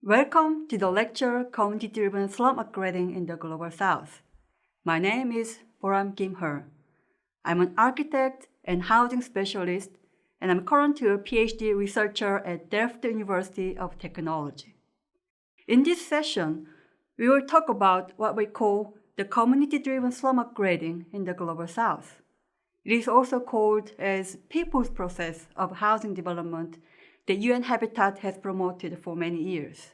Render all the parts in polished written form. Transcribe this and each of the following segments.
Welcome to the lecture Community-Driven Slum Upgrading in the Global South. My name is Boram Kim-Hur. I'm an architect and housing specialist, and I'm currently a PhD researcher at Delft University of Technology. In this session, we will talk about what we call the community-driven slum upgrading in the Global South. It is also called as people's process of housing development that UN Habitat has promoted for many years.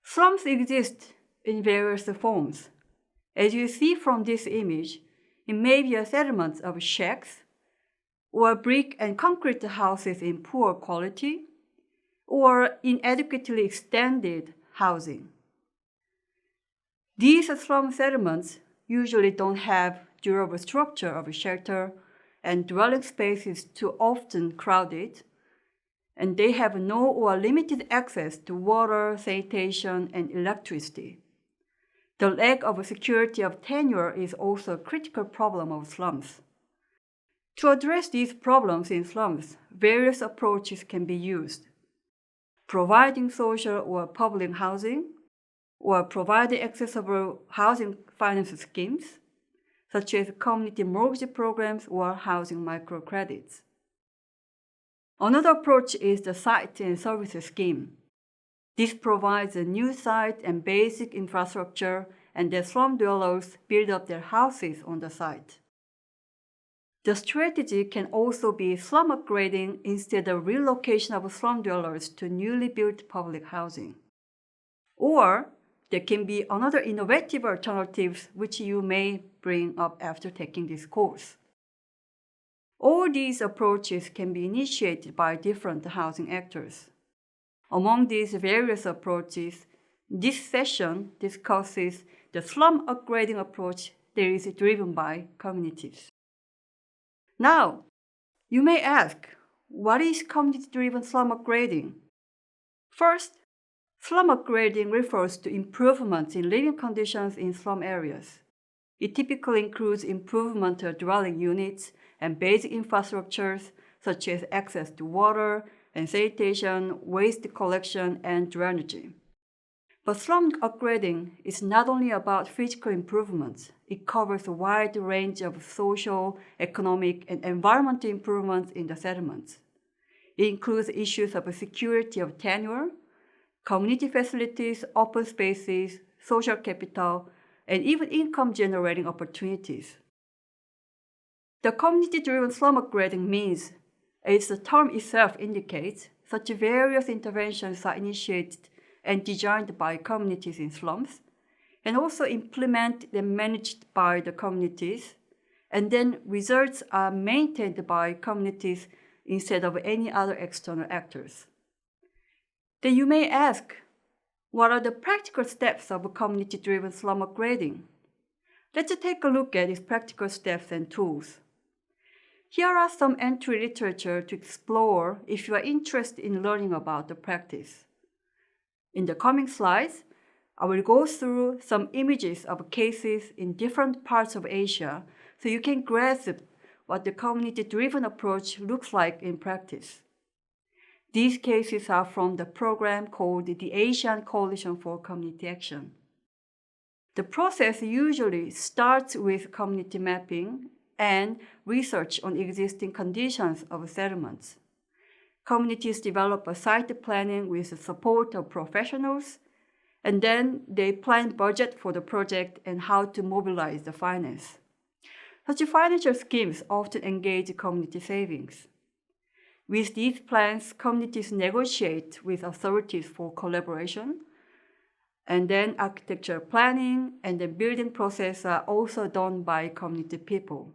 Slums exist in various forms. As you see from this image, it may be a settlement of shacks, or brick and concrete houses in poor quality, or inadequately extended housing. These slum settlements usually don't have durable structure of shelter, and dwelling space is too often crowded, and they have no or limited access to water, sanitation, and electricity. The lack of security of tenure is also a critical problem of slums. To address these problems in slums, various approaches can be used. Providing social or public housing, or providing accessible housing finance schemes, such as community mortgage programs or housing microcredits. Another approach is the site and services scheme. This provides a new site and basic infrastructure, and the slum dwellers build up their houses on the site. The strategy can also be slum upgrading instead of relocation of slum dwellers to newly built public housing. Or there can be other innovative alternatives which you may bring up after taking this course. All these approaches can be initiated by different housing actors. Among these various approaches, this session discusses the slum upgrading approach that is driven by communities. Now, you may ask, what is community-driven slum upgrading? First, slum upgrading refers to improvements in living conditions in slum areas. It typically includes improvement to dwelling units and basic infrastructures such as access to water and sanitation, waste collection, and drainage. But slum upgrading is not only about physical improvements. It covers a wide range of social, economic, and environmental improvements in the settlements. It includes issues of security of tenure, community facilities, open spaces, social capital, and even income-generating opportunities. The community-driven slum upgrading means, as the term itself indicates, such various interventions are initiated and designed by communities in slums, and also implemented and managed by the communities, and then results are maintained by communities instead of any other external actors. Then you may ask, what are the practical steps of community-driven slum upgrading? Let's take a look at these practical steps and tools. Here are some entry literature to explore if you are interested in learning about the practice. In the coming slides, I will go through some images of cases in different parts of Asia so you can grasp what the community-driven approach looks like in practice. These cases are from the program called the Asian Coalition for Community Action. The process usually starts with community mapping and research on existing conditions of settlements. Communities develop a site planning with the support of professionals, and then they plan budget for the project and how to mobilize the finance. Such financial schemes often engage community savings. With these plans, communities negotiate with authorities for collaboration, and then architecture planning and the building process are also done by community people.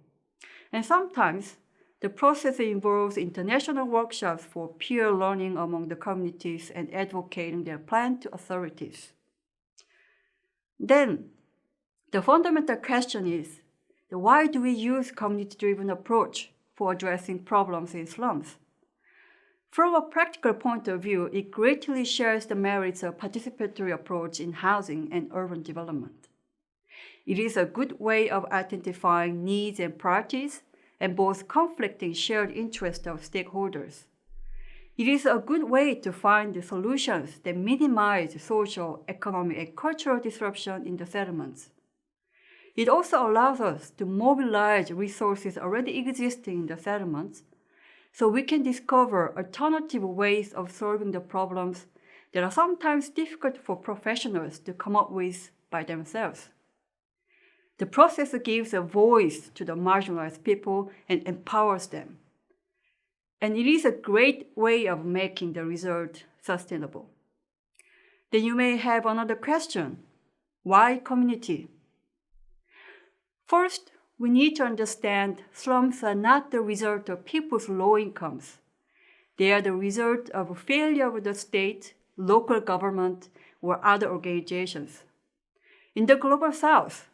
And sometimes, the process involves international workshops for peer learning among the communities and advocating their plan to authorities. Then, the fundamental question is, why do we use community-driven approach for addressing problems in slums? From a practical point of view, it greatly shares the merits of participatory approach in housing and urban development. It is a good way of identifying needs and priorities and both conflicting shared interests of stakeholders. It is a good way to find the solutions that minimize social, economic, and cultural disruption in the settlements. It also allows us to mobilize resources already existing in the settlements so we can discover alternative ways of solving the problems that are sometimes difficult for professionals to come up with by themselves. The process gives a voice to the marginalized people and empowers them. And it is a great way of making the result sustainable. Then you may have another question. Why community? First, we need to understand slums are not the result of people's low incomes. They are the result of a failure of the state, local government, or other organizations. In the Global South,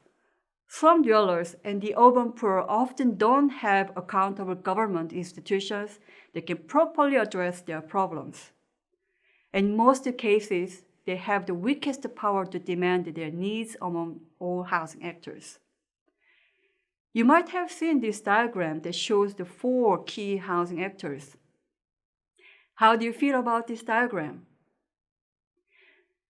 slum dwellers and the urban poor often don't have accountable government institutions that can properly address their problems. In most cases, they have the weakest power to demand their needs among all housing actors. You might have seen this diagram that shows the 4 key housing actors. How do you feel about this diagram?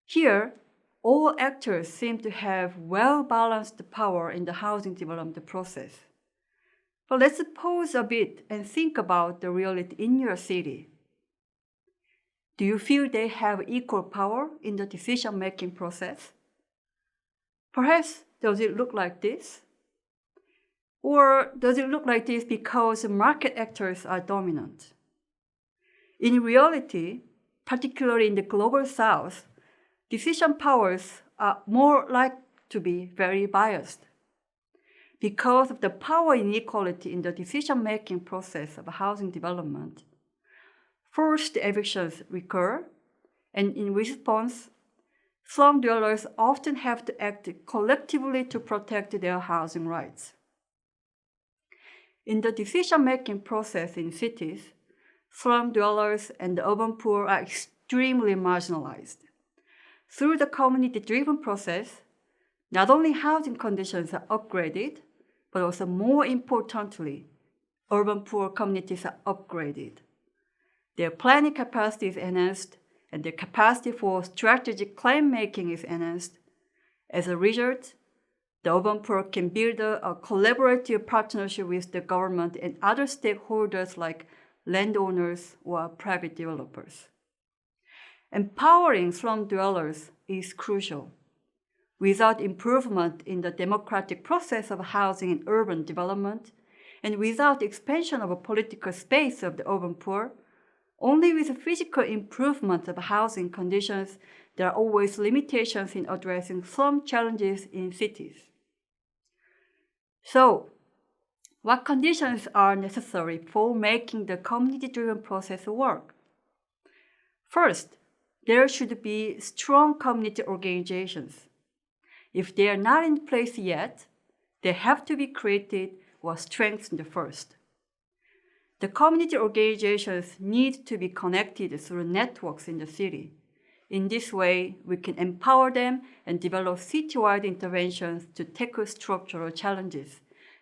Here, all actors seem to have well-balanced power in the housing development process. But let's pause a bit and think about the reality in your city. Do you feel they have equal power in the decision-making process? Perhaps, does it look like this? Or does it look like this because market actors are dominant? In reality, particularly in the Global South, decision powers are more likely to be very biased. Because of the power inequality in the decision-making process of housing development, forced evictions recur, and in response, slum dwellers often have to act collectively to protect their housing rights. In the decision-making process in cities, slum dwellers and the urban poor are extremely marginalized. Through the community-driven process, not only housing conditions are upgraded, but also more importantly, urban poor communities are upgraded. Their planning capacity is enhanced, and their capacity for strategic claim-making is enhanced. As a result, the urban poor can build a collaborative partnership with the government and other stakeholders like landowners or private developers. Empowering slum dwellers is crucial. Without improvement in the democratic process of housing and urban development, and without expansion of a political space of the urban poor, only with physical improvement of housing conditions, there are always limitations in addressing slum challenges in cities. So, what conditions are necessary for making the community-driven process work? First, there should be strong community organizations. If they are not in place yet, they have to be created or strengthened first. The community organizations need to be connected through networks in the city. In this way, we can empower them and develop citywide interventions to tackle structural challenges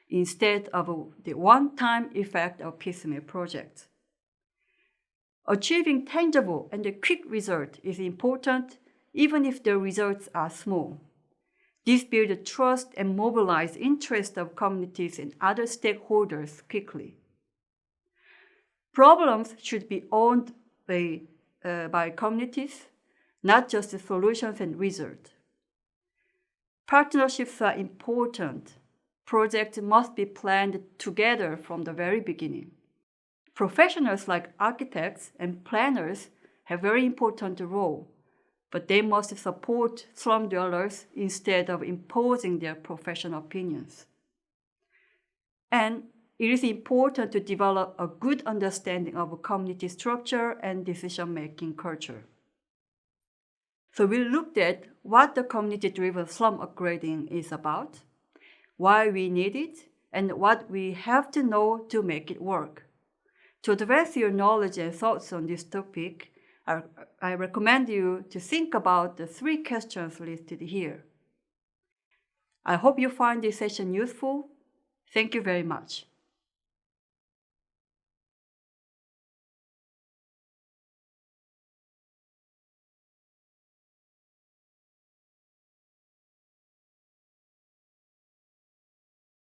instead of the one-time effect of piecemeal projects. Achieving tangible and a quick result is important, even if the results are small. This builds trust and mobilizes interest of communities and other stakeholders quickly. Problems should be owned by communities, not just the solutions and results. Partnerships are important. Projects must be planned together from the very beginning. Professionals like architects and planners have a very important role, but they must support slum dwellers instead of imposing their professional opinions. And it is important to develop a good understanding of community structure and decision-making culture. So we looked at what the community-driven slum upgrading is about, why we need it, and what we have to know to make it work. To advance your knowledge and thoughts on this topic, I recommend you to think about the 3 questions listed here. I hope you find this session useful. Thank you very much.